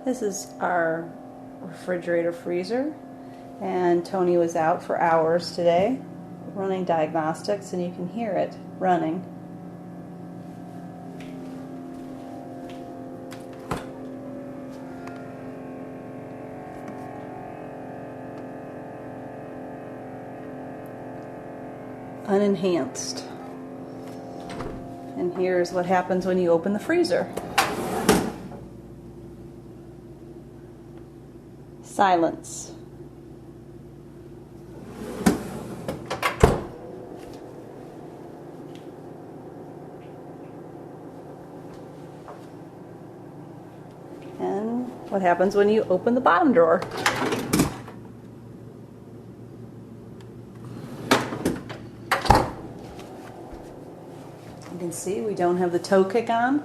This is our refrigerator freezer, and Tony was out for hours today running diagnostics, and you can hear it running. Unenhanced. And here's what happens when you open the freezer. Silence. And what happens when you open the bottom drawer? You can see we don't have the toe kick on.